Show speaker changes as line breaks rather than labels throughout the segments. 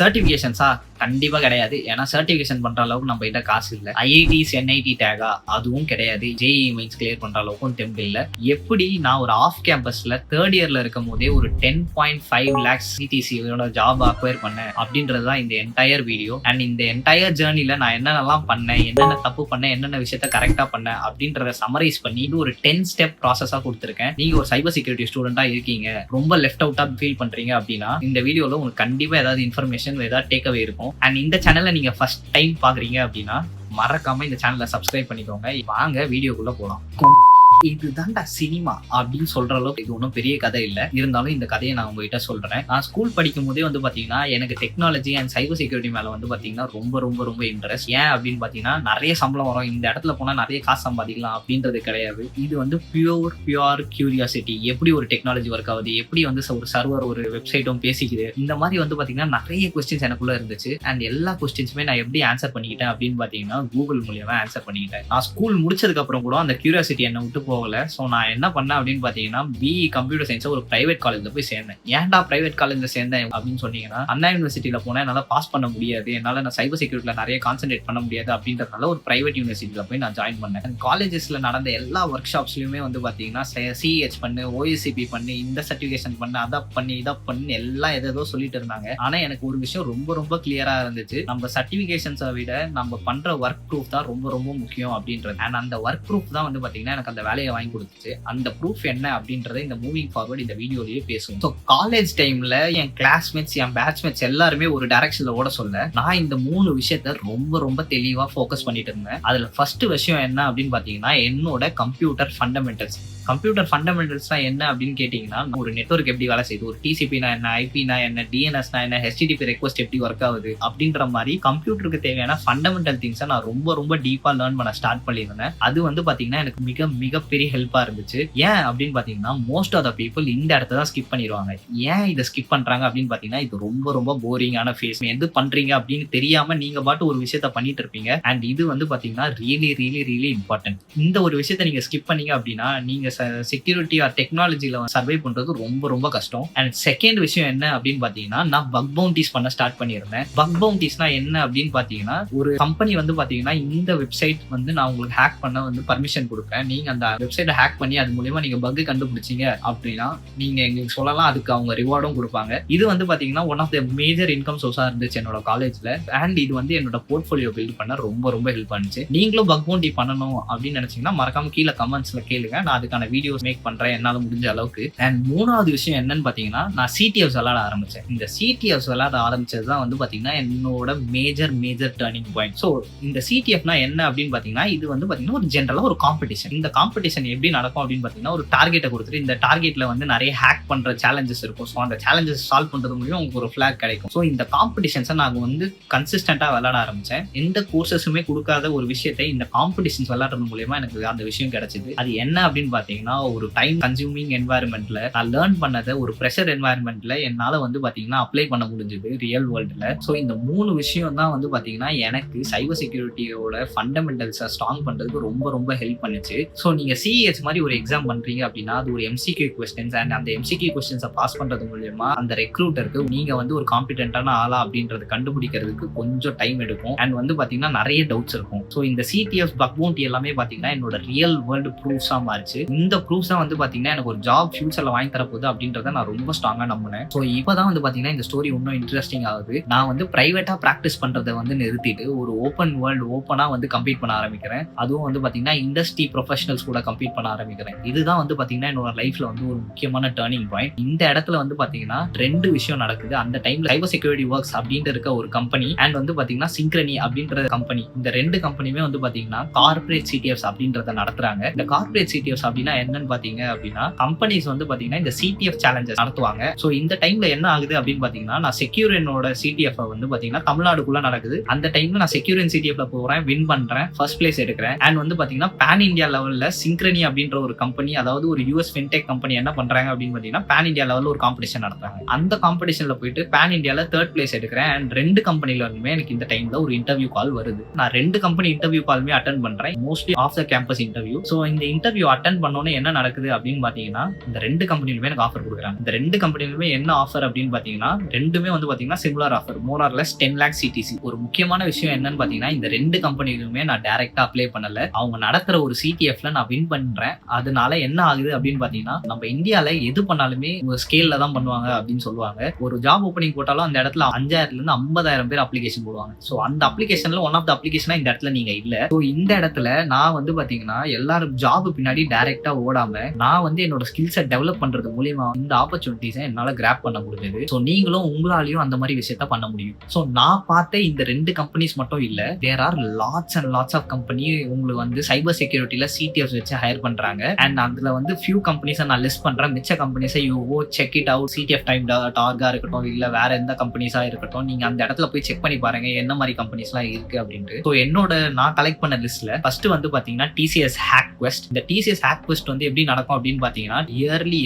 சர்டிபிகேஷன்ஸா கண்டிப்பா கிடையாது. ஏன்னா சர்டிபிகேஷன் பண்ற அளவுக்கு நம்ம கிட்ட காசு இல்ல. ஐஐடிஸ் என்ஐடி டேகா அதுவும் கிடையாது. ஜேஇ மெயின்ஸ் கிளியர் பண்ற அளவுக்கும் தெம்பு இல்ல. எப்படி நான் ஒரு ஆஃப் கேம்பஸ்ல தேர்ட் இயர்ல இருக்கும் போதே ஒரு 10.5 lakhs சிடிசியோட ஜாப் அக்வயர் பண்ணேன் அப்படின்றதுதான் இந்த என்டையர் வீடியோ. அண்ட் இந்த என்டையர் ஜேர்னில நான் என்னென்னலாம் பண்ணேன், என்னென்ன தப்பு பண்ணேன், என்னென்ன விஷயத்த கரெக்டா பண்ணேன் அப்படின்றத சமரைஸ் பண்ணி இது ஒரு 10 ஸ்டெப் ப்ராசஸா கொடுத்துருக்கேன். நீங்க ஒரு சைபர் செக்யூரிட்டி ஸ்டூடெண்டா இருக்கீங்க, ரொம்ப லெஃப்ட் அவுட்டா ஃபீல் பண்றீங்க அப்படின்னா இந்த வீடியோல உங்களுக்கு கண்டிப்பா ஏதாவது இன்ஃபர்மேஷன் ஏதாவது டேக் அவே இருக்கும். அண்ட் இந்த சேனலை நீங்க ஃபர்ஸ்ட் டைம் பாக்குறீங்க அப்படின்னா மறக்காம இந்த சேனலை சப்ஸ்கிரைப் பண்ணிக்கோங்க. வாங்க வீடியோக்குள்ள போலாம். இதுதான்டா சினிமா அப்படின்னு சொல்ற அளவுக்கு இது ஒன்றும் பெரிய கதை இல்லை. இருந்தாலும் இந்த கதையை நான் உங்ககிட்ட சொல்றேன். நான் ஸ்கூல் படிக்கும் போதே வந்து பாத்தீங்கன்னா எனக்கு டெக்னாலஜி அண்ட் சைபர் செக்யூரிட்டி மேல வந்து பாத்தீங்கன்னா ரொம்ப ரொம்ப ரொம்ப இன்ட்ரெஸ்ட். ஏன் அப்படின்னு பாத்தீங்கன்னா நிறைய சம்பளம் வரும், இந்த இடத்துல போனா நிறைய காசு சம்பாதிக்கலாம் அப்படின்றது கிடையாது. இது வந்து பியூர் கியூரியாசிட்டி. எப்படி ஒரு டெக்னாலஜி ஒர்க் ஆகுது, எப்படி வந்து ஒரு சர்வர் ஒரு வெப்சைட்டும் பேசிக்குது, இந்த மாதிரி வந்து பாத்தீங்கன்னா நிறைய கொஸ்டின்ஸ் எனக்குள்ள இருந்துச்சு. அண்ட் எல்லா கொஸ்டின்ஸுமே நான் எப்படி ஆன்சர் பண்ணிக்கிட்டேன் அப்படின்னு பாத்தீங்கன்னா கூகுள் மூலியமா ஆன்சர் பண்ணிக்கிட்டேன். நான் ஸ்கூல் முடிச்சதுக்கு அப்புறம் கூட அந்த கியூரியாசிட்டி என்னை விட்டு போகல. ஸோ நான் என்ன பண்ணேன் அப்படின்னு பார்த்தீங்கன்னா பிஇ கம்ப்யூட்டர் சயின்ஸ் ஒரு பிரைவேட் காலேஜில் போய் சேர்ந்தேன். ஏன்டா பிரைவேட் காலேஜில் சேர்ந்தேன் அப்படின்னு சொன்னீங்கன்னா, அண்ணா யூனிவர்சிட்டியில் போனால் என்னால் பாஸ் பண்ண முடியாது, என்னால் நான் சைபர் செக்யூரிட்டியில் நிறைய கான்சென்ட்ரேட் பண்ண முடியாது அப்படின்றதுனால ஒரு பிரைவேட் யூனிவர்சிட்டியில் போய் நான் ஜாயின் பண்ணேன். காலேஜஸில் நடந்த எல்லா ஒர்க் ஷாப்ஸ்லையுமே வந்து பார்த்தீங்கன்னா சிஹெச் பண்ணு, ஓஎஸ்சிபி பண்ணு, இந்த சர்டிஃபிகேஷன் பண்ணு, அதை பண்ணி இதை பண்ணு எல்லாம் எதோ சொல்லிட்டு இருந்தாங்க. ஆனால் எனக்கு ஒரு விஷயம் ரொம்ப ரொம்ப கிளியராக இருந்துச்சு. நம்ம சர்டிஃபிகேஷன்ஸை விட நம்ம பண்ணுற ஒர்க் ப்ரூஃப் தான் ரொம்ப ரொம்ப முக்கியம் அப்படின்றது. அண்ட் அந்த ஒர்க் ப்ரூஃப் தான் வந்து பார்த்தீங்கன்னா எனக்கு அந்த வேலையை வாங்கி கொடுத்துச்சு. அந்த ப்ரூஃப் என்ன அப்படின்றத இந்த மூவிங் ஃபார்வர்ட் இந்த வீடியோலயே பேசுவோம். ஸோ காலேஜ் டைம்ல என் கிளாஸ்மேட்ஸ் என் பேட்ச்மேட்ஸ் எல்லாருமே ஒரு டைரக்ஷன்ல ஓட சொல்ல நான் இந்த 3 விஷயத்த ரொம்ப ரொம்ப தெளிவா ஃபோக்கஸ் பண்ணிட்டு இருந்தேன். அதுல ஃபர்ஸ்ட் விஷயம் என்ன அப்படின்னு பாத்தீங்கன்னா என்னோட கம்ப்யூட்டர் ஃபண்டமெண்டல்ஸ். கம்ப்யூட்டர் ஃபண்டமெண்டல்ஸ்னா என்ன அப்படின்னு கேட்டீங்கன்னா, ஒரு நெட்வொர்க் எப்படி வேலை செய்யுது, ஒரு டிசிபினா என்ன, ஐபினா என்ன, டிஎன்எஸ்னா என்ன, ஹெச்டிடிபி ரெக்வஸ்ட் எப்படி ஒர்க் ஆகுது அப்படின்ற மாதிரி கம்ப்யூட்டருக்கு தேவையான ஃபண்டமெண்டல் திங்ஸை நான் ரொம்ப ரொம்ப டீப்பா லேர்ன் பண்ண ஸ்டார்ட் பண்ணியிருந்தேன். அது வந்து பாத்தீங்கன்னா எனக்கு மிகப்பெரிய ஹெல்ப்பா இருந்துச்சு. ஏன் அப்படின்னு பாத்தீங்கன்னா மோஸ்ட் ஆஃப் த பீப்புள் இந்த இடத்த தான் ஸ்கிப் பண்ணிடுவாங்க. ஏன் இதை ஸ்கிப் பண்றாங்க அப்படின்னு பாத்தீங்கன்னா இது ரொம்ப ரொம்ப போரிங்கான ஃபேஸ். எது பண்றீங்க அப்படின்னு தெரியாம நீங்க பாட்டு ஒரு விஷயத்த பண்ணிட்டு இருப்பீங்க. அண்ட் இது வந்து பாத்தீங்கன்னா ரியலி இம்பார்ட்டன்ட். இந்த ஒரு விஷயத்த நீங்க ஸ்கிப் பண்ணீங்க அப்படின்னா நீங்க செக்யூரிட்டி ஆர் டெக்னாலஜில சர்வை பண்றது ரொம்ப ரொம்ப கஷ்டம். அண்ட் செகண்ட் விஷயம் என்ன அப்படின்னு பாத்தீங்கன்னா நான் பக் பவுண்டிஸ் பண்ண ஸ்டார்ட் பண்ணியிருந்தேன். பக் பவுண்டிஸ்னா என்ன அப்படின்னு பாத்தீங்கன்னா ஒரு கம்பெனி வந்து பாத்தீங்கன்னா இந்த வெப்சைட் வந்து நான் உங்களுக்கு ஹேக் பண்ண வந்து பர்மிஷன் கொடுப்பேன். நீங்க அந்த வெப்சைட்டை ஹேக் பண்ணி அது மூலமா நீங்க பக் கண்டுபிடிச்சீங்க அப்படின்னா நீங்க எங்களுக்கு சொல்லலாம், அதுக்கு அவங்க ரிவார்டும் கொடுப்பாங்க. இது வந்து பாத்தீங்கன்னா one of the major income சோர்ஸா இருந்துச்சு என்னோட காலேஜ்ல. அண்ட் இது வந்து என்னோட போர்ட்ஃபோலியோ பில்ட் பண்ண ரொம்ப ரொம்ப ஹெல்ப் பண்ணுச்சு. நீங்களும் பக் பவுண்டி பண்ணணும் அப்படின்னு நினைச்சீங்கன்னா மறக்காம கீழே கமெண்ட்ஸ்ல கேளுங்க. நான் அதுக்கான வீடியோஸ் மேக் பண்றேன் என்னால முடிஞ்ச அளவுக்கு. அண்ட் மூணாவது விஷயம் என்னன்னு பாத்தீங்கன்னா நான் சிடிஎஃப்ஸ் விளையாட ஆரம்பிச்சேன். இந்த சிடிஎஃப்ஸ் விளையாட ஆரம்பிச்சதுதான் வந்து பாத்தீங்கன்னா என்னோட மேஜர் டர்னிங் பாயிண்ட். ஸோ இந்த சிடிஎஃப்னா என்ன அப்படின்னு பாத்தீங்கன்னா இது வந்து பாத்தீங்கன்னா ஒரு ஜென்ரலா ஒரு காம்படிஷன். இந்த காம்படிஷன் எப்படி நடக்கும் அப்படின்னு பாத்தீங்கன்னா ஒரு டார்கெட்டை கொடுத்துட்டு இந்த டார்கெட்ல வந்து நிறைய ஹேக் பண்ற சேலஞ்சஸ் இருக்கும். ஸோ அந்த சேலஞ்சஸ் சால்வ் பண்றது மூலியம் உங்களுக்கு ஒரு ஃபிளாக் கிடைக்கும். ஸோ இந்த காம்படிஷன்ஸை நாங்கள் வந்து கன்சிஸ்டன்டா விளையாட ஆரம்பிச்சேன். எந்த கோர்சஸுமே கொடுக்காத ஒரு விஷயத்தை இந்த காம்படிஷன்ஸ் விளையாடுறது மூலியமா எனக்கு அந்த விஷயம் கிடைச்சது. அது என்ன அப்படின்னு பாத்தீங்கன்னா ஒரு டைம் கன்சியூமிங் என்வாயர்மெண்ட்ல நான் லேர்ன் பண்ணதை ஒரு ப்ரெஷர் என்வாயர்மெண்ட்ல என்னால வந்து பாத்தீங்கன்னா அப்ளை பண்ண முடிஞ்சது ரியல் வேர்ல்டுல. ஸோ இந்த 3 விஷயம் தான் வந்து பாத்தீங்கன்னா எனக்கு சைபர் செக்யூரிட்டியோட ஃபண்டமெண்டல்ஸை ஸ்ட்ராங் பண்றதுக்கு ரொம்ப ரொம்ப ஹெல்ப் பண்ணுச்சு. ஸோ நீங்க சிஎச் மாதிரி ஒரு எக்ஸாம் பண்றீங்க அப்படின்னா அது ஒரு எம்சிக்யூ கொஸ்டின்ஸ். அண்ட் அந்த எம்சிக்யூ கொஸ்டின்ஸை பாஸ் பண்றது மூலியமா அந்த ரெக்ரூட்டருக்கு நீங்க வந்து ஒரு காம்பிடென்டான ஆளா அப்படின்றது கண்டுபிடிக்கிறதுக்கு கொஞ்சம் டைம் எடுக்கும். அண்ட் வந்து பாத்தீங்கன்னா நிறைய டவுட்ஸ் இருக்கும். ஸோ இந்த சிடிஎஃப் பக் பவுண்டி எல்லாமே பாத்தீங்கன்னா என்னோட ரியல் வேர்ல்டு ப்ரூஃப்ஸா மாறிச்சு. இந்த ப்ரூஃப்ஸ் தான் வந்து பாத்தீங்கன்னா எனக்கு ஒரு ஜாப் ஃபியூச்சர்ல வாங்கி தரப்போகுது அப்படின்றத நான் ரொம்ப ஸ்ட்ராங்கா நம்பினேன். ஸோ இப்பதான் வந்து பாத்தீங்கன்னா இந்த ஸ்டோரி இன்னும் இன்ட்ரெஸ்டிங் ஆகுது. நான் வந்து பிரைவேட்டா பிராக்டிஸ் பண்றதை வந்து நிறுத்திட்டு ஒரு ஓப்பன் வேர்ல்டு ஓப்பனா வந்து கம்பீட் பண்ண ஆரம்பிக்கிறேன். அதுவும் வந்து பாத்தீங்கன்னா இண்டஸ்ட்ரி ப்ரொஃபஷனல்ஸ் கூட கம்பீட் பண்ண ஆரம்பிக்கிறேன். இதுதான் வந்து பாத்தீங்கன்னா என்னோட லைஃப்ல வந்து ஒரு முக்கியமான டர்னிங் பாயிண்ட். இந்த இடத்துல வந்து பாத்தீங்கன்னா 2 விஷயம் நடக்குது. அந்த டைம்ல சைபர் செக்யூரிட்டி ஒர்க்ஸ் அப்படின்ட்டு இருக்க ஒரு கம்பெனி அண்ட் வந்து பாத்தீங்கன்னா சிங்க்ரனி அப்படின்ற கம்பெனி, இந்த 2 கம்பெனியுமே வந்து பாத்தீங்கன்னா கார்பரேட் சிடிஎஃப்ஸ் அப்படின்றத நடத்துறாங்க. இந்த கார்பரேட் சிடிஎஃப்ஸ் அப்படின்னா என்னன்னு பாத்தீங்க அப்படின்னா கம்பெனிஸ் வந்து பாத்தீங்கன்னா இந்த சிடிஎஃப் சேலஞ்சஸ் நடத்துவாங்க. ஸோ இந்த டைம்ல என்ன ஆகுது அப்படின்னு பாத்தீங்கன்னா நான் செக்யூரினோட சிடிஎஃப் வந்து பாத்தீங்கன்னா தமிழ்நாடுக்குள்ள நடக்குது. அந்த டைம்ல நான் செக்யூரின் சிடிஎஃப்ல போறேன், வின் பண்றேன், ஃபர்ஸ்ட் பிளேஸ் எடுக்கிறேன். அண்ட் வந்து பாத்தீங்கன்னா பேன் இந்தியா லெவல்ல சிங்க்ரனி அப்படின்ற ஒரு கம்பெனி, அதாவது ஒரு யூஎஸ் ஃபின்டெக் கம்பெனி என்ன பண்றாங்க அப்படின்னு பாத்தீங்கன்னா பேன் இந்தியா லெவல்ல ஒரு காம்படிஷன் நடத்துறாங்க. அந்த காம்படிஷன்ல போயிட்டு பேன் இந்தியால 3rd பிளேஸ் எடுக்கிறேன். அண்ட் 2 கம்பெனில இருந்துமே எனக்கு இந்த டைம்ல ஒரு இன்டர்வியூ கால் வருது. நான் 2 கம்பெனி இன்டர்வியூ காலுமே அட்டென்ட் பண்றேன், mostly of the campus interview. So இந்த இன்டர்வியூ அட்டென்ட் பண்ண பண்ணோன்னே என்ன நடக்குது அப்படின்னு பாத்தீங்கன்னா, இந்த 2 கம்பெனிலுமே எனக்கு ஆஃபர் கொடுக்குறாங்க. இந்த 2 கம்பெனிலுமே என்ன ஆஃபர் அப்படின்னு பாத்தீங்கன்னா, ரெண்டுமே வந்து பாத்தீங்கன்னா similar offer, more or less 10 lakh CTC. ஒரு முக்கியமான விஷயம் என்னன்னு பாத்தீங்கன்னா, இந்த 2 கம்பெனிலுமே நான் டைரக்டா அப்ளை பண்ணல. அவங்க நடத்துற ஒரு CTFல நான் வின் பண்றேன். அதனால என்ன ஆகுது அப்படின்னு பாத்தீங்கன்னா, நம்ம இந்தியால எது பண்ணாலுமே ஒரு ஸ்கேல்ல தான் பண்ணுவாங்க அப்படின்னு சொல்லுவாங்க. ஒரு ஜாப் ஓப்பனிங் போட்டாலும் அந்த இடத்துல 5000ல இருந்து 50,000 பேர் அப்ளிகேஷன் போடுவாங்க. சோ அந்த அப்ளிகேஷன்ல ஒன் ஆஃப் த அப்ளிகேஷனா இந்த இடத்துல நீங்க இல்ல. சோ இந்த இடத்துல நான் வந்து பாத்தீங்கன்னா எல்லாரும் ஜாப் பின்னாடி டைரக்டா ஓடாம நான் வந்து என்னோட ஸ்கில் செட் டெவலப் பண்றது மூலியமா இந்த ஆப்பர்ச்சுனிட்டிஸை என்னால கிராப் பண்ண முடிஞ்சது. சோ நீங்களும் உங்களாலையும் அந்த மாதிரி விஷயத்த பண்ண முடியும். சோ நான் பார்த்த இந்த 2 கம்பெனிஸ் மட்டும் இல்ல, there are lots and lots of company உங்களுக்கு வந்து சைபர் செக்யூரிட்டில CTFs வச்சு ஹையர் பண்றாங்க. அண்ட் அதுல வந்து ஃபியூ கம்பெனிஸை நான் லிஸ்ட் பண்றேன். மிச்ச கம்பெனிஸை you go check it out. CTF time டார்கா இருக்கட்டும், இல்ல வேற எந்த கம்பெனிஸா இருக்கட்டும், நீங்க அந்த இடத்துல போய் செக் பண்ணி பாருங்க என்ன மாதிரி கம்பெனிஸ் எல்லாம் இருக்கு அப்படின்ட்டு. ஸோ என்னோட நான் கலெக்ட் பண்ண லிஸ்ட்ல ஃபர்ஸ்ட் வந்து பாத்தீங்கன்னா TCS HackQuest. இந்த TCS HackQuest வந்து எப்படி நடக்கும் அப்படின்னு பாத்தீங்கன்னா,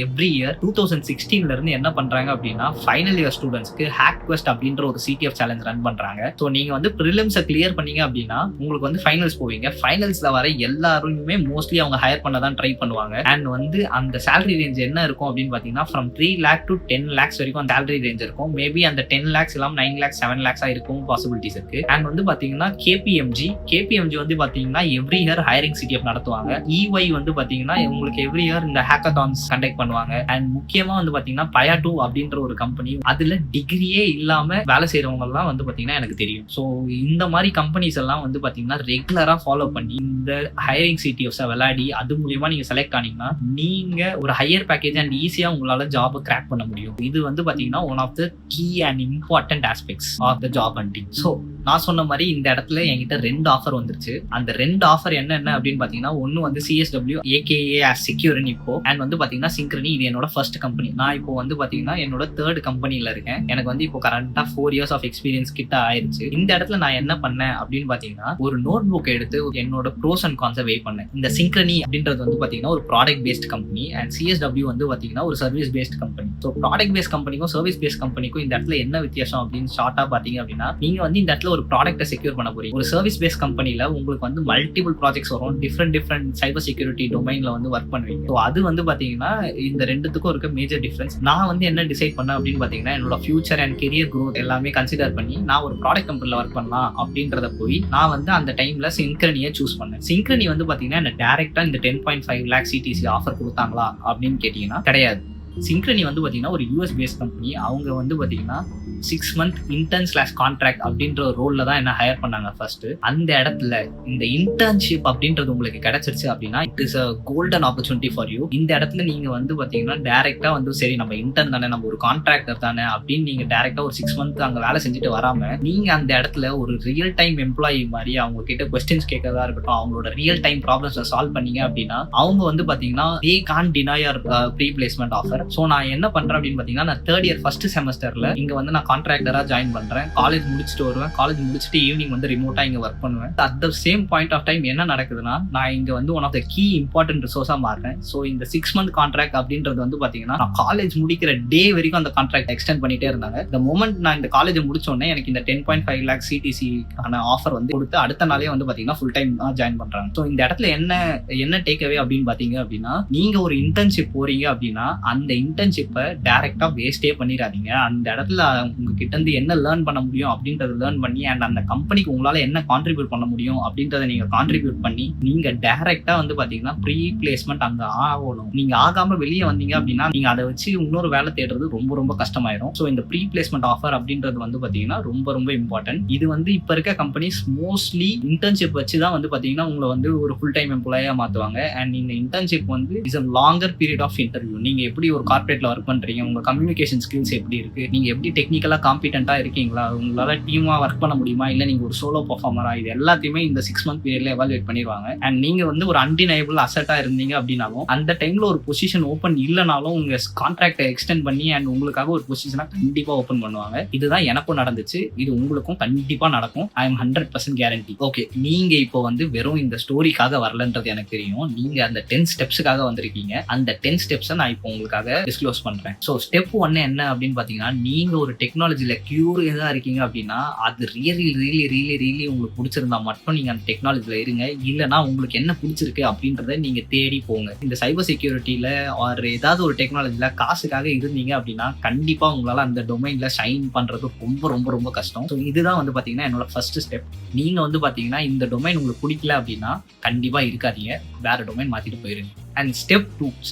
எவ்ரி இயர் 2016ல இருந்து என்ன பண்றாங்க அப்படின்னா, ஃபைனல் இயர் ஸ்டூடெண்ட்ஸ்க்கு HackQuest அப்படின்ற ஒரு CTF சேலஞ்ச் ரன் பண்றாங்க. ஸோ நீங்க வந்து ப்ரிலிம்ஸை கிளியர் பண்ணீங்க அப்படின்னா உங்களுக்கு வந்து ஃபைனல்ஸ் போவீங்க. ஃபைனல்ஸ்ல வர எல்லாருமே மோஸ்ட்லி அவங்க ஹையர் பண்ண தான் ட்ரை பண்ணுவாங்க. அண்ட் வந்து அந்த சேலரி ரேஞ்ச் என்ன இருக்கும் அப்படின்னு பாத்தீங்கன்னா, ஃப்ரம் 3 lakh to 10 lakhs வரைக்கும் அந்த சேலரி ரேஞ்ச் இருக்கும். மேபி அந்த 10 lakhs எல்லாம் 9 lakhs 7 lakhs இருக்கும் பாசிபிலிட்டிஸ் இருக்கு. அண்ட் வந்து பாத்தீங்கன்னா KPMG வந்து பாத்தீங்கன்னா எவ்ரி இயர் ஹையரிங் CTF நடத்துவாங்க. EY வந்து பாத்தீங்கன்னா உங்களுக்கு எவ்ரி இயர் இந்த ஹேக்கத்தான்ஸ் கண்டக்ட் பண்ணுவாங்க. அண்ட் முக்கியமா வந்து பாத்தீங்கன்னா Paya2 அப்படின்ற ஒரு கம்பெனி, அதுல டிகிரியே இல்லாம வேலை செய்யறவங்க எல்லாம் வந்து பாத்தீங்கன்னா எனக்கு தெரியும். ஸோ இந்த மாதிரி கம்பெனிஸ் எல்லாம் வந்து பாத்தீங்கன்னா ரெகுலரா ஃபாலோ பண்ணி இந்த ஹையரிங் CTFs விளையாடி அது மூலியமா நீங்க செலக்ட் ஆனீங்கன்னா நீங்க ஒரு ஹையர் பேக்கேஜ் அண்ட் ஈஸியா உங்களால ஜாப் கிராக் பண்ண முடியும். இது வந்து பாத்தீங்கன்னா one of the key and important aspects of the job hunting. So நான் சொன்ன மாதிரி இந்த இடத்துல என்கிட்ட 2 ஆஃபர் வந்துருச்சு. அந்த 2 ஆஃபர் என்ன அப்படின்னு பாத்தீங்கன்னா, ஒன்னு வந்து CSW AKA Security இப்போ, அண்ட் வந்து பாத்தீங்கன்னா Synchrony. இது என்னோட ஃபர்ஸ்ட் கம்பெனி. நான் இப்போ வந்து பாத்தீங்கன்னா என்னோட 3rd கம்பெனில இருக்கேன். எனக்கு வந்து இப்போ கரண்டா 4 years ஆஃப் எக்ஸ்பீரியன்ஸ் கிட்ட ஆயிருச்சு. இந்த இடத்துல நான் என்ன பண்ணேன் அப்படின்னு பாத்தீங்கன்னா, ஒரு நோட் புக் எடுத்து என்னோட ப்ரோஸ் அண்ட் கான்ஸை வெயிட் பண்ணேன். இந்த Synchrony அப்படின்றது வந்து பாத்தீங்கன்னா ஒரு product based company, and CSW வந்து பாத்தீங்கன்னா ஒரு service based company. So product based கம்பெனிக்கும் சர்வீஸ் பேஸ்ட் கம்பெனிக்கும் இந்த இடத்துல என்ன வித்தியாசம் அப்படின்னு ஷார்ட்டா பாத்தீங்க அப்படின்னா, நீங்க வந்து இந்த இடத்துல ஒரு ப்ராடக்ட்டை செக்யூர் பண்ண போறீங்க. ஒரு சர்வீஸ் பேஸ்ட் கம்பெனில உங்களுக்கு வந்து மல்டிபிள் ப்ராஜெக்ட்ஸ் வரும். டிஃப்ரெண்ட் சைபர் செக்யூரிட்டி டொமைன்ல வந்து ஒர்க் பண்ணுவீங்க. ஸோ அது வந்து பாத்தீங்கன்னா இந்த ரெண்டுத்துக்கும் இருக்க மேஜர் டிஃபரன்ஸ். நான் வந்து என்ன டிசைட் பண்ணேன் அப்படின்னு பாத்தீங்கன்னா, என்னோட ஃபியூச்சர் அண்ட் கெரியர் growth எல்லாமே கன்சிடர் பண்ணி நான் ஒரு ப்ராடக்ட் கம்பெனில ஒர்க் பண்ணலாம் அப்படின்றத போய் நான் வந்து அந்த டைம்ல Synchrony சூஸ் பண்ணேன். Synchrony வந்து பாத்தீங்கன்னா என்ன டைரக்டா இந்த 10.5 lakh CTC ஆஃபர் கொடுத்தாங்களா அப்படின்னு கேட்டீங்கன்னா கிடையாது. Synchrony வந்து பாத்தீங்கன்னா ஒரு US பேஸ்ட் கம்பெனி. அவங்க வந்து பாத்தீங்கன்னா 6 month intern/contract அப்படின்ற ஒரு ரோல்ல தான் என்ன ஹையர் பண்ணாங்க ஃபர்ஸ்ட். அந்த இடத்துல இந்த இன்டர்ன்ஷிப் அப்படின்றது உங்களுக்கு கிடைச்சிருச்சு அப்படின்னா it is a golden opportunity for you. இந்த இடத்துல நீங்க வந்து பாத்தீங்கன்னா டைரக்டா வந்து சரி நம்ம இன்டர்ன் தானே, நம்ம ஒரு கான்ட்ராக்டர் தானே அப்படின்னு நீங்க டைரக்டா ஒரு 6 month அங்க வேலை செஞ்சுட்டு வராம நீங்க அந்த இடத்துல ஒரு ரியல் டைம் எம்ப்ளாயி மாதிரி அவங்க கிட்ட கொஸ்டின்ஸ் கேட்கறதா இருக்கட்டும், அவங்களோட ரியல் டைம் ப்ராப்ளம்ஸை சால்வ் பண்ணீங்க அப்படின்னா அவங்க வந்து பாத்தீங்கன்னா they can't deny your pre-placement offer. So நான் என்ன பண்றேன் அப்படின்னு பாத்தீங்கன்னா, நான் 3rd year ஃபர்ஸ்ட் செமஸ்டர்ல இங்க வந்து நான் கான்ட்ராக்டரா ஜாயின் பண்றேன். காலேஜ் முடிச்சுட்டு வருவேன். காலேஜ் முடிச்சுட்டு ஈவினிங் வந்து ரிமோட்டா இங்க ஒர்க் பண்ணுவேன். At the same point of time என்ன நடக்குதுன்னா, நான் இங்க வந்து one of the key important ரிசோர்ஸா மாறுறேன். ஸோ இந்த 6 month கான்ட்ராக்ட் அப்படின்றது வந்து பாத்தீங்கன்னா, நான் காலேஜ் முடிக்கிற டே வரைக்கும் அந்த கான்ட்ராக்ட் எக்ஸ்டெண்ட் பண்ணிட்டே இருந்தாங்க. இந்த மொமெண்ட் நான் இந்த காலேஜ் முடிச்சோடனே எனக்கு இந்த 10.5 lakh CTC ஆன ஆஃபர் வந்து கொடுத்து அடுத்த நாளே வந்து பாத்தீங்கன்னா ஃபுல் டைம் ஜாயின் பண்றாங்க. ஸோ இந்த இடத்துல என்ன டேக் அவே அப்படின்னு பாத்தீங்க அப்படின்னா, நீங்க ஒரு இன்டர்ன்ஷிப் போறீங்க அப்படின்னா அந்த இன்டர்ன்ஷிப்பை டைரக்டா வேஸ்டே பண்ணிடாதீங்க. அந்த இடத்துல உங்ககிட்ட இருந்து என்ன லேர்ன் பண்ண முடியும் அப்படின்றத லேர்ன் பண்ணி அண்ட் அந்த கம்பெனிக்கு உங்களால என்ன கான்ட்ரிபியூட் பண்ண முடியும் அப்படின்றத நீங்க கான்ட்ரிபியூட் பண்ணி நீங்க டைரக்டா வந்து பாத்தீங்கன்னா ப்ரீ பிளேஸ்மெண்ட் அங்க ஆகணும். நீங்க ஆகாம வெளியே வந்தீங்க அப்படின்னா நீங்க அதை வச்சு இன்னொரு வேலை தேடுறது ரொம்ப ரொம்ப கஷ்டமாயிரும். ஸோ இந்த ப்ரீ பிளேஸ்மெண்ட் ஆஃபர் அப்படின்றது வந்து பாத்தீங்கன்னா ரொம்ப ரொம்ப இம்பார்ட்டன்ட். இது வந்து இப்ப இருக்க கம்பெனிஸ் மோஸ்ட்லி இன்டர்ன்ஷிப் வச்சு தான் வந்து பாத்தீங்கன்னா உங்களை வந்து ஒரு ஃபுல் டைம் எம்ப்ளாயா மாத்துவாங்க. அண்ட் இந்த இன்டர்ன்ஷிப் வந்து is a longer period of interview. நீங்க எப்படி ஒரு கார்பரேட்ல ஒர்க் பண்றீங்க, உங்க கம்யூனிகேஷன் ஸ்கில்ஸ் எப்படி இருக்கு, நீங்க எப்படி டெக்னிக்கலா காம்பிடென்ட்டா இருக்கீங்களா, உங்களால டீமா ஒர்க் பண்ண முடியுமா, இல்ல நீங்க ஒரு சோலோ பெர்ஃபார்மரா, இது எல்லாத்தையுமே இந்த 6 month பீரியட்ல எவாலுவேட் பண்ணிடுவாங்க. அண்ட் நீங்க வந்து ஒரு அன்டினைபிள் அசெட்டா இருந்தீங்க அப்படின்னாலும் அந்த டைம்ல ஒரு பொசிஷன் ஓப்பன் இல்லைனாலும் உங்க கான்ட்ராக்டை எக்ஸ்டெண்ட் பண்ணி அண்ட் உங்களுக்காக ஒரு பொசிஷனா கண்டிப்பா ஓப்பன் பண்ணுவாங்க. இதுதான் எனக்கும் நடந்துச்சு. இது உங்களுக்கும் கண்டிப்பா நடக்கும். I am 100% guarantee. ஓகே, நீங்க இப்போ வந்து வெறும் இந்த ஸ்டோரிக்காக வரலன்றது எனக்கு தெரியும். நீங்க அந்த 10 ஸ்டெப்ஸுக்காக வந்திருக்கீங்க. அந்த 10 ஸ்டெப்ஸை நான் இப்போ உங்களுக்காக அதை டிஸ்க்ளோஸ் பண்றேன். ஸோ ஸ்டெப் 1 என்ன அப்படின்னு பாத்தீங்கன்னா, நீங்க ஒரு டெக்னாலஜில கியூரியஸா இருக்கீங்க அப்படின்னா அது ரியலி உங்களுக்கு பிடிச்சிருந்தா மட்டும் நீங்க அந்த டெக்னாலஜில இருங்க. இல்லைன்னா உங்களுக்கு என்ன பிடிச்சிருக்கு அப்படின்றத நீங்க தேடி போங்க. இந்த சைபர் செக்யூரிட்டியில ஆர் ஏதாவது ஒரு டெக்னாலஜில காசுக்காக இருந்தீங்க அப்படின்னா கண்டிப்பா உங்களால அந்த டொமைன்ல ஷைன் பண்றது ரொம்ப கஷ்டம். ஸோ இதுதான் வந்து பாத்தீங்கன்னா என்னோட ஃபர்ஸ்ட் ஸ்டெப். நீங்க வந்து பாத்தீங்கன்னா இந்த டொமைன் உங்களுக்கு பிடிக்கல அப்படின்னா கண்டிப்பா இருக்காதீங்க, வேற டொமைன் மாத்திட்டு போயிருங்க. அண்ட் ஸ்டெப்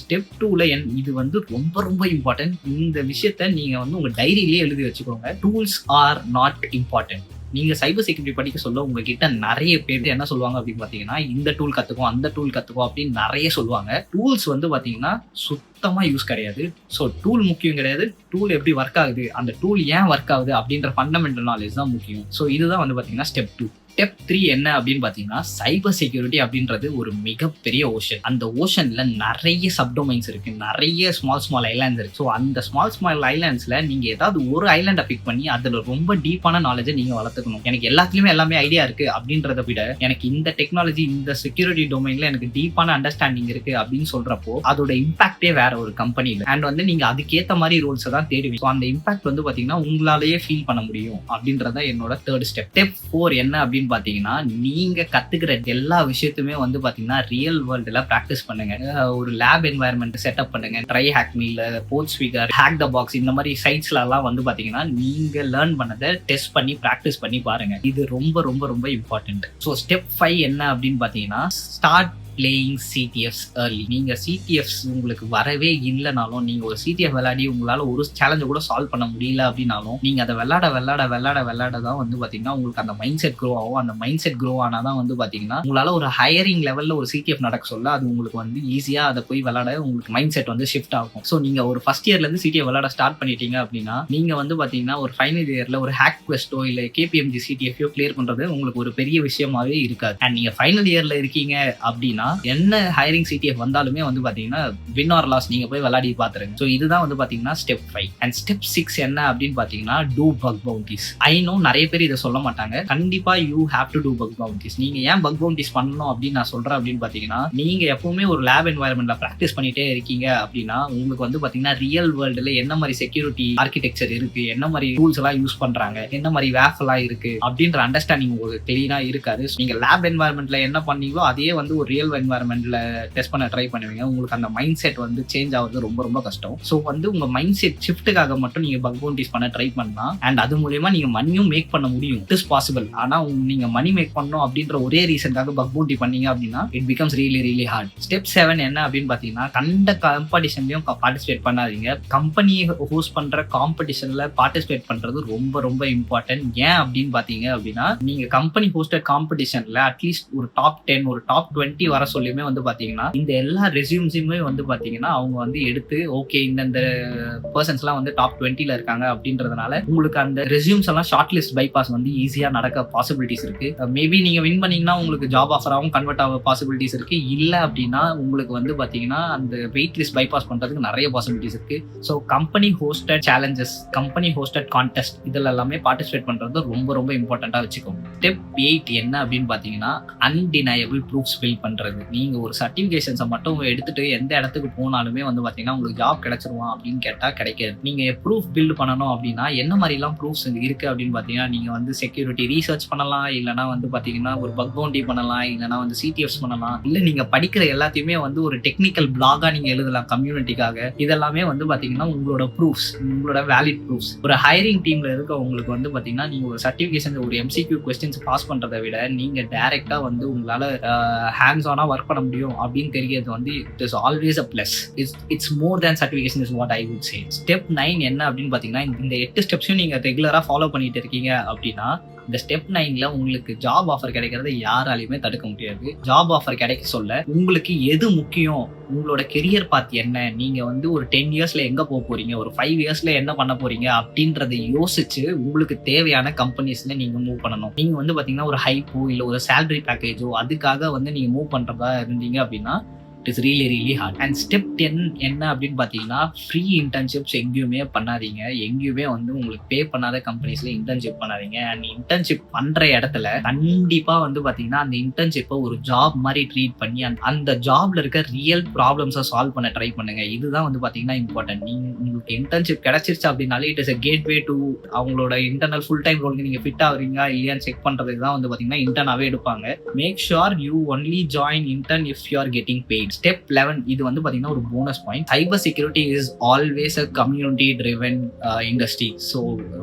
2ல இது வந்து ரொம்ப இம்பார்ட்டன்ட். இந்த விஷயத்த நீங்க வந்து உங்க டைரியிலேயே எழுதி வச்சுக்கோங்க. Tools are not important. நீங்க சைபர் செக்யூரிட்டி படிக்க சொல்ல உங்ககிட்ட நிறைய பேர் என்ன சொல்லுவாங்க அப்படின்னு பாத்தீங்கன்னா, இந்த டூல் கத்துக்கோ, அந்த டூல் கத்துக்கோ அப்படின்னு நிறைய சொல்லுவாங்க. டூல்ஸ் வந்து பாத்தீங்கன்னா சுத்தமா யூஸ் கிடையாது. ஸோ டூல் முக்கியம் கிடையாது, டூல் எப்படி ஒர்க் ஆகுது, அந்த டூல் ஏன் ஒர்க் ஆகுது அப்படின்ற ஃபண்டமெண்டல் நாலேஜ் தான் முக்கியம். ஸோ இதுதான் வந்து பாத்தீங்கன்னா ஸ்டெப் 2. ஸ்டெப் 3 என்ன அப்படின்னு பாத்தீங்கன்னா, சைபர் செக்யூரிட்டி அப்படின்றது ஒரு மிகப்பெரிய ஓஷன். அந்த ஓஷன்ல நிறைய சப்டொமைன்ஸ் இருக்கு, நிறைய ஸ்மால் ஐலாண்ட்ஸ் இருக்கு. ஸோ அந்த ஸ்மால் ஐலாண்ட்ஸ்ல நீங்க ஏதாவது ஒரு ஐலாண்டை பிக் பண்ணி அதுல ரொம்ப டீப்பான நாலேஜை நீங்க வளர்த்துக்கணும். எனக்கு எல்லாத்துலயுமே எல்லாமே ஐடியா இருக்கு அப்படின்றத விட எனக்கு இந்த டெக்னாலஜி இந்த செக்யூரிட்டி டொமைன்ல எனக்கு டீப்பான அண்டர்ஸ்டாண்டிங் இருக்கு அப்படின்னு சொல்றப்போ அதோட இம்பாக்டே வேற ஒரு கம்பெனில. அண்ட் வந்து நீங்க அதுக்கேற்ற மாதிரி ரோல்ஸ் தான் தேடுவீங்க. அந்த இம்பாக்ட் வந்து பாத்தீங்கன்னா உங்களாலேயே ஃபீல் பண்ண முடியும் அப்படின்றத என்னோட 3rd ஸ்டெப். ஸ்டெப் 4 என்ன அப்படின்னு பாத்தீங்கன்னா, நீங்க கத்துக்கிற எல்லா விஷயத்துமே வந்து பாத்தீங்கன்னா ரியல் வேர்ல்டுல பிராக்டிஸ் பண்ணுங்க. ஒரு லேப் என்வாயர்மெண்ட் செட்டப் பண்ணுங்க. Try hack me, board speaker, hack the box இந்த மாதிரி சைட்ஸ்ல எல்லாம் வந்து பாத்தீங்கன்னா நீங்க லேர்ன் பண்ணதை டெஸ்ட் பண்ணி பிராக்டிஸ் பண்ணி பாருங்க. இது ரொம்ப இம்பார்ட்டன்ட். ஸோ ஸ்டெப் 5 என்ன அப்படின்னு பாத்தீங்கன்னா, ஸ்டார்ட் பிளேயிங் சிடிஎஃப்ஸ் ஏர்லி. நீங்க சிடிஎஃப்ஸ் உங்களுக்கு வரவே இல்லைனாலும், நீங்க ஒரு சிடிஎஃப் விளையாடி உங்களால ஒரு சேலஞ்சை கூட சால்வ் பண்ண முடியல அப்படின்னாலும் நீங்க அதை விளையாட தான் வந்து பாத்தீங்கன்னா உங்களுக்கு அந்த மைண்ட் செட் க்ரோ ஆகும். அந்த மைண்ட் செட் க்ரோ ஆனாதான் வந்து பாத்தீங்கன்னா உங்களால ஒரு ஹையரிங் லெவல்ல ஒரு சிடிஎஃப் நடக்க சொல்ல அது உங்களுக்கு வந்து ஈஸியா அதை போய் விளையாட உங்களுக்கு மைண்ட் செட் வந்து ஷிஃப்ட் ஆகும். ஸோ நீங்க ஒரு ஃபர்ஸ்ட் இயர்ல இருந்து சிடிஎஃப் விளையாட ஸ்டார்ட் பண்ணிட்டீங்க அப்படின்னா நீங்க வந்து பாத்தீங்கன்னா ஒரு ஃபைனல் இயர்ல ஒரு ஹேக் குவெஸ்டோ இல்ல கேபிஎம்ஜி சிடிஎஃப்யோ கிளியர் பண்றது உங்களுக்கு ஒரு பெரிய விஷயமாவே இருக்காது. அண்ட் நீங்க ஃபைனல் இயர்ல இருக்கீங்க அப்படின்னா என்ன ஹையரிங் சிடிஎஃப் வந்தாலுமே வந்து பாத்தீங்கன்னா வின் ஆர் லாஸ் நீங்க போய் விளையாடி பாத்துருங்க. ஸோ இதுதான் வந்து பாத்தீங்கன்னா ஸ்டெப் 5. அண்ட் ஸ்டெப் 6 என்ன அப்படின்னு பாத்தீங்கன்னா, do bug bounties. I know நிறைய பேர் இதை சொல்ல மாட்டாங்க. கண்டிப்பா you have to do bug bounties. நீங்க ஏன் பக் பவுண்டீஸ் பண்ணணும் அப்படின்னு நான் சொல்றேன் அப்படின்னு பாத்தீங்கன்னா, நீங்க எப்பவுமே ஒரு லேப் என்வாயர்மெண்ட்ல பிராக்டிஸ் பண்ணிட்டே இருக்கீங்க அப்படின்னா உங்களுக்கு வந்து பாத்தீங்கன்னா ரியல் வேர்ல்டுல என்ன மாதிரி செக்யூரிட்டி ஆர்கிடெக்சர் இருக்கு, என்ன மாதிரி டூல்ஸ் எல்லாம் யூஸ் பண்றாங்க, என்ன மாதிரி வேஃப் எல்லாம் இருக்கு அப்படின்ற அண்டர்ஸ்டாண்டிங் உங்களுக்கு கிளீனா இருக்காது. நீங்க லேப் என்வாயர்மெண்ட்ல என்ன பண்ணீங்களோ அதே வந்து ஒரு ரியல் என்வாயர்மெண்ட்ல டெஸ்ட் பண்ண ட்ரை பண்ணுவீங்க. உங்களுக்கு அந்த மைண்ட் செட் வந்து சேஞ்ச் ஆகுறது ரொம்ப கஷ்டம். ஸோ வந்து உங்க மைண்ட் செட் ஷிஃப்ட்டுக்காக மட்டும் நீங்க பக் பவுண்டீஸ் பண்ண ட்ரை பண்ணலாம். அண்ட் அது மூலமா நீங்க மணியும் மேக் பண்ண முடியும். It is possible. ஆனா நீங்க மணி மேக் பண்ணணும் அப்படின்ற ஒரே ரீசனுக்காக பக் பவுண்டி பண்ணீங்க அப்படின்னா it becomes really heart. Step 7 என்ன அப்படின்னு பாத்தீங்கன்னா, கண்ட காம்படிஷன்லயும் பார்ட்டிசிபேட் பண்ணாதீங்க. கம்பெனி ஹோஸ்ட் பண்ற காம்படிஷன்ல பார்ட்டிசிபேட் பண்றது ரொம்ப இம்பார்ட்டன்ட். ஏன் அப்படின்னு பாத்தீங்க அப்படின்னா, நீங்க கம்பெனி ஹோஸ்டட் காம்படிஷன்ல அட்லீஸ்ட் ஒரு டாப் 10 ஒரு டாப் 20 வர சொல்லியுமே வந்து பாத்தீங்கன்னா இந்த எல்லா ரெஸ்யூம்ஸுமே வந்து பாத்தீங்கன்னா அவங்க வந்து எடுத்து ஓகே இந்த பர்சன்ஸ் எல்லாம் வந்து டாப் 20ல இருக்காங்க அப்படின்றதுனால உங்களுக்கு அந்த ரெஸ்யூம்ஸ் எல்லாம் ஷார்ட் லிஸ்ட் பைபாஸ் வந்து ஈஸியா நடக்க பாசிபிலிட்டிஸ் இருக்கு. மேபி நீங்க வின் பண்ணீங்கன்னா உங்களுக்கு ஜாப் ஆஃபராகவும் கன்வெர்ட் ஆக பாசிபிலிட்டிஸ் இருக்கு. இல்ல அப்படின்னா உங்களுக்கு வந்து பாத்தீங்கன்னா அந்த வெயிட் லிஸ்ட் பைபாஸ் பண்றதுக்கு நிறைய பாசிபிலிட்டிஸ் இருக்கு. So company hosted challenges, company hosted contest இதுல எல்லாமே பார்ட்டிசிபேட் பண்றது ரொம்ப இம்பார்ட்டண்டா வச்சுக்கோங்க. ஸ்டெப் 8 என்ன அப்படின்னு பாத்தீங்கன்னா, அன்டினையபிள் ப்ரூஃப்ஸ் பில் பண்றது. நீங்க ஒரு சர்டிபிகேஷன்ஸை மட்டும் எடுத்துட்டு எந்த இடத்துக்கு போனாலுமே வந்து பாத்தீங்கன்னா உங்களுக்கு ஜாப் கிடைச்சிருவான் அப்படின்னு கேட்டா கிடைக்காது. நீங்க ப்ரூஃப் பில்ட் பண்ணணும் அப்படின்னா என்ன மாதிரி எல்லாம் ப்ரூஃப்ஸ் இருக்கு அப்படின்னு பாத்தீங்கன்னா, நீங்க வந்து செக்யூரிட்டி ரீசர்ச் பண்ணலாம், இல்லைன்னா வந்து பாத்தீங்கன்னா ஒரு பக் பவுண்டி பண்ணலாம், இல்லைன்னா வந்து சிடிஎஃப்ஸ் பண்ணலாம், இல்ல நீங்க படிக்கிற எல்லாத்தையுமே வந்து ஒரு டெக்னிக்கல் பிளாகா நீங்க எழுதலாம் கம்யூனிட்டிக்காக. இதெல்லாமே வந்து பாத்தீங்கன்னா உங்களோட ப்ரூஃப்ஸ், உங்களோட வேலிட் ப்ரூஃப்ஸ். ஒரு ஹையரிங் டீம்ல இருக்க உங்களுக்கு வந்து பாத்தீங்கன்னா நீங்க ஒரு சர்டிபிகேஷன் ஒரு எம்சிக்யூ கொஸ்டின்ஸ் பாஸ் பண்றதை விட நீங்க டைரக்டா வந்து உங்களால ஹேண்ட்ஸ் ஆனா ஒர்க் பண்ண முடியும் அப்படின்னு தெரிகிறது வந்து it is always a plus. It's more than certification is what I would say. Step 9 என்ன அப்படின்னு பாத்தீங்கன்னா, இந்த 8 ஸ்டெப்ஸையும் நீங்க ரெகுலரா ஃபாலோ பண்ணிட்டு இருக்கீங்க அப்படின்னா இந்த ஸ்டெப் 9ல உங்களுக்கு ஜாப் ஆஃபர் கிடைக்கிறத யாராலையுமே தடுக்க முடியாது. ஜாப் ஆஃபர் கிடைக்க சொல்ல உங்களுக்கு எது முக்கியம், உங்களோட கெரியர் பாத் என்ன, நீங்க வந்து ஒரு 10 இயர்ஸ்ல எங்க போக போறீங்க, ஒரு 5 இயர்ஸ்ல என்ன பண்ண போறீங்க அப்படின்றத யோசிச்சு உங்களுக்கு தேவையான கம்பெனிஸ்ல நீங்க மூவ் பண்ணணும். நீங்க வந்து பாத்தீங்கன்னா ஒரு ஹைப்போ இல்ல ஒரு சேலரி பேக்கேஜோ அதுக்காக வந்து நீங்க மூவ் பண்றதா இருந்தீங்க அப்படின்னா it is really really heart. And step 10 என்ன அப்படின்னு பார்த்தீங்கன்னா, ஃப்ரீ இன்டர்ன்ஷிப்ஸ் எங்கேயுமே பண்ணாதீங்க. எங்கேயுமே வந்து உங்களுக்கு பே பண்ணாத கம்பெனிஸ்ல இன்டர்ன்ஷிப் பண்ணாதீங்க. அண்ட் இன்டர்ன்ஷிப் பண்ற இடத்துல கண்டிப்பா வந்து பார்த்தீங்கன்னா அந்த இன்டர்ன்ஷிப்பை ஒரு ஜாப் மாதிரி ட்ரீட் பண்ணி அந்த ஜாப்ல இருக்க ரியல் ப்ராப்ளம்ஸை சால்வ் பண்ண ட்ரை பண்ணுங்க. இதுதான் வந்து பார்த்தீங்கன்னா இம்பார்ட்டன்ட். நீங்க உங்களுக்கு இன்டர்ன்ஷிப் கிடைச்சிருச்சு அப்படின்னாலே it is a gateway to அவங்களோட இன்டர்னல் ஃபுல் டைம் ரோலுக்கு நீங்க ஃபிட் ஆகுறீங்களா இல்லையான்னு செக் பண்றதுக்கு தான் வந்து பார்த்தீங்கன்னா இன்டர்னாவே எடுப்பாங்க. Make sure you only join intern if you are getting paid. Step 11 இது வந்து பார்த்தீங்கன்னா ஒரு bonus point. Cyber security is always a community driven industry. So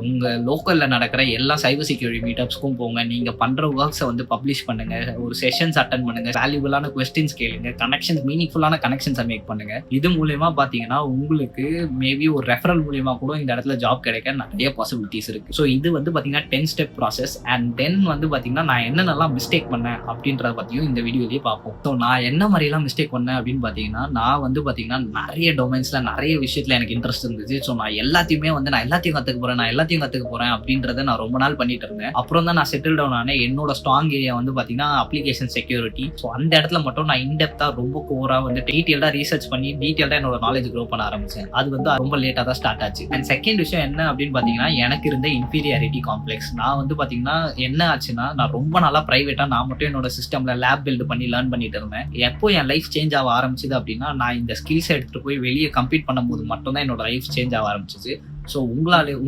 உங்க லோக்கல்ல நடக்கிற எல்லா சைபர் செக்யூரிட்டி மீட்டப்ஸ்க்கும் போங்க. நீங்க பண்ற ஒர்க்ஸை வந்து பப்ளிஷ் பண்ணுங்க, ஒரு செஷன்ஸ் அட்டன் பண்ணுங்க, வேல்யூபிளான கொஸ்டின்ஸ் கேளுங்க, கனெக்ஷன்ஸ் மீனிங்ஃபுல்லான கனெக்ஷன்ஸை மேக் பண்ணுங்க. இது மூலமா பார்த்தீங்கன்னா உங்களுக்கு மேபி ஒரு ரெஃபரல் மூலியமா கூட இந்த இடத்துல ஜாப் கிடைக்க நிறைய பாசிபிலிட்டிஸ் இருக்கு. ஸோ இது வந்து பார்த்தீங்கன்னா 10 ஸ்டெப் ப்ராசஸ். அண்ட் தென் வந்து பார்த்தீங்கன்னா நான் என்னென்னலாம் மிஸ்டேக் பண்ணேன் அப்படின்றத பற்றியும் இந்த வீடியோலேயே பார்ப்போம். ஸோ நான் என்ன மாதிரிலாம் மிஸ்டேக் பண்ணேன் அப்படின்னு பார்த்தீங்கன்னா, நான் வந்து பார்த்தீங்கன்னா நிறைய டொமைன்ஸில் நிறைய விஷயத்தில் எனக்கு இன்ட்ரெஸ்ட் இருந்துச்சு. ஸோ நான் எல்லாத்தையும் கற்றுக்க போகிறேன் அப்படின்றத நான் ரொம்ப நாள் பண்ணிட்டு இருந்தேன். அப்புறம் தான் நான் செட்டில் டவுன் ஆனேன். என்னோட ஸ்ட்ராங் ஏரியா வந்து பார்த்தீங்கன்னா அப்ளிகேஷன் செக்யூரிட்டி. ஸோ அந்த இடத்துல மட்டும் நான் இன்டெப்த்தாக ரொம்ப கோராக வந்து டீட்டெயில்டாக ரீசர்ச் பண்ணி டீட்டெயில்டாக என்னோட நாலேஜ் க்ரோ பண்ண ஆரம்பிச்சேன். அது வந்து ரொம்ப லேட்டாக தான் ஸ்டார்ட் ஆச்சு. அண்ட் செகண்ட் விஷயம் என்ன அப்படின்னு பார்த்தீங்கன்னா, எனக்கு இருந்த இன்ஃபீரியாரிட்டி காம்ப்ளெக்ஸ். நான் வந்து பார்த்தீங்கன்னா என்ன ஆச்சுன்னா, நான் ரொம்ப நாளாக ப்ரைவேட்டாக நான் மட்டும் என்னோட சிஸ்டம்ல லேப் பில்டு பண்ணி லேர்ன் பண்ணிட்டு இருந்தேன். எப்போ என் லைஃப் சேஞ்ச் ஆக ஆரம்பிச்சது அப்படின்னா, நான் இந்த ஸ்கில்ஸ் எடுத்துட்டு போய் வெளியே கம்ப்ளீட் பண்ணும்போது மட்டும்தான் என்னோட லைஃப் சேஞ்ச் ஆக ஆரம்பிச்சிச்சு. ஸோ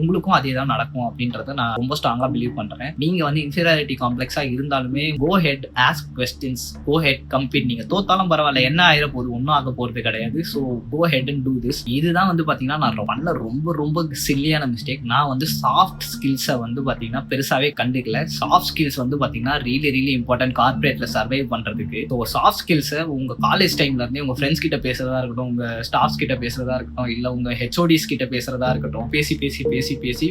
உங்களுக்கும் அதே தான் நடக்கும் அப்படின்றத நான் ரொம்ப ஸ்ட்ராங்காக பிலீவ் பண்ணுறேன். நீங்கள் வந்து இன்ஃபீரியாரிட்டி காம்ப்ளெக்ஸாக இருந்தாலுமே கோ ஹெட், ஆஸ்க் கொஸ்டின்ஸ், கோ ஹெட், கம்ப்ளீட். நீங்கள் தோத்தாலும் பரவாயில்ல, என்ன ஆயிர போகுது, ஒன்றும் ஆக போகிறது கிடையாது. So go ahead and do this. இதுதான் வந்து பார்த்தீங்கன்னா நான் பண்ண ரொம்ப ரொம்ப சில்லியான மிஸ்டேக். நான் வந்து சாஃப்ட் ஸ்கில்ஸை வந்து பார்த்தீங்கன்னா பெருசாகவே கண்டுக்கல. சாஃப்ட் ஸ்கில்ஸ் வந்து பார்த்தீங்கன்னா ரியலி இம்பார்ட்டன்ட் கார்பரேட்ல சர்வைவ் பண்ணுறதுக்கு. ஸோ சாஃப்ட் ஸ்கில்ஸை உங்கள் காலேஜ் டைம்ல இருந்தே உங்கள் ஃப்ரெண்ட்ஸ் கிட்ட பேசுறதா இருக்கட்டும், உங்கள் ஸ்டாஃப்ஸ் கிட்ட பேசுறதா இருக்கட்டும், இல்லை உங்கள் ஹெச்ஓடிஸ் கிட்ட பேசுறதா இருக்கட்டும், பேசி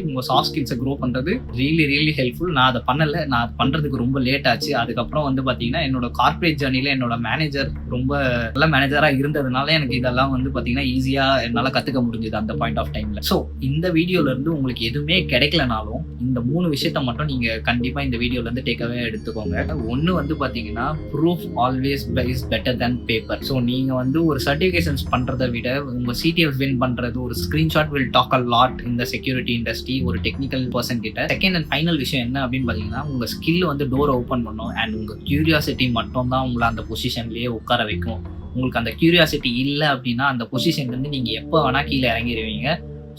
உங்க சாஃப்ட் ஸ்கில்ஸை க்ரோ பண்றது ரியலி ஹெல்ப்ஃபுல். நான் அதை பண்ணல. நான் பண்றதுக்கு ரொம்ப லேட் ஆச்சு. அதுக்கப்புறம் வந்து பாத்தீங்கன்னா என்னோட கார்பரேட் ஜர்னில என்னோட மேனேஜர் ரொம்ப நல்ல மேனேஜரா இருந்ததுனால எனக்கு இதெல்லாம் வந்து பாத்தீங்கன்னா ஈஸியா என்னால கத்துக்க முடிஞ்சது அந்த பாயிண்ட் ஆஃப் டைம்ல. ஸோ இந்த வீடியோல இருந்து உங்களுக்கு எதுவுமே கிடைக்கலனாலும் இந்த 3 விஷயத்த மட்டும் நீங்க கண்டிப்பா இந்த வீடியோல இருந்து டேக்அவே எடுத்துக்கோங்க. ஒன்னு வந்து பாத்தீங்கன்னா, proof always is better then paper. So நீங்க வந்து ஒரு சர்டிஃபிகேஷன்ஸ் பண்றதை விட உங்க சிடிஎஃப் வின் பண்றது, ஒரு screenshot will talk a lot இந்த செக்யூரிட்டி இண்டஸ்ட்ரி, ஒரு டெக்னிக்கல் பர்சன் கிட்ட. செகண்ட் அண்ட் ஃபைனல் விஷயம் என்ன அப்படின்னு பாத்தீங்கன்னா, உங்க ஸ்கில் வந்து டோர் ஓப்பன் பண்ணும். அண்ட் உங்க கியூரியாசிட்டி மட்டும் தான் உங்களை அந்த பொசிஷன்லயே உட்கார வைக்கும். உங்களுக்கு அந்த கியூரியாசிட்டி இல்லை அப்படின்னா அந்த பொசிஷன்ல இருந்து நீங்க எப்போ வேணா கீழே இறங்கிடுவீங்க.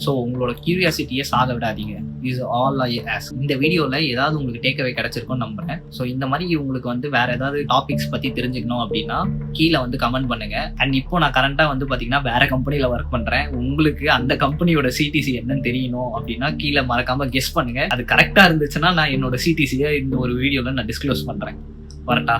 ஸோ உங்களோட கியூரியாசிட்டியை சாக விடாதீங்க. Is all I ask. இந்த வீடியோவில் ஏதாவது உங்களுக்கு டேக்அவே கிடைச்சிருக்கும்னு நம்புறேன். ஸோ இந்த மாதிரி உங்களுக்கு வந்து வேற ஏதாவது டாபிக்ஸ் பற்றி தெரிஞ்சுக்கணும் அப்படின்னா கீழே வந்து கமெண்ட் பண்ணுங்க. அண்ட் இப்போ நான் கரண்டாக வந்து பார்த்தீங்கன்னா வேற கம்பெனியில் ஒர்க் பண்ணுறேன். உங்களுக்கு அந்த கம்பெனியோட சிடிசி என்னன்னு தெரியணும் அப்படின்னா கீழே மறக்காம கெஸ் பண்ணுங்க. அது கரெக்டாக இருந்துச்சுன்னா நான் என்னோட சிடிசியை இந்த ஒரு வீடியோவில் நான் டிஸ்க்ளோஸ் பண்ணுறேன். வரட்டா?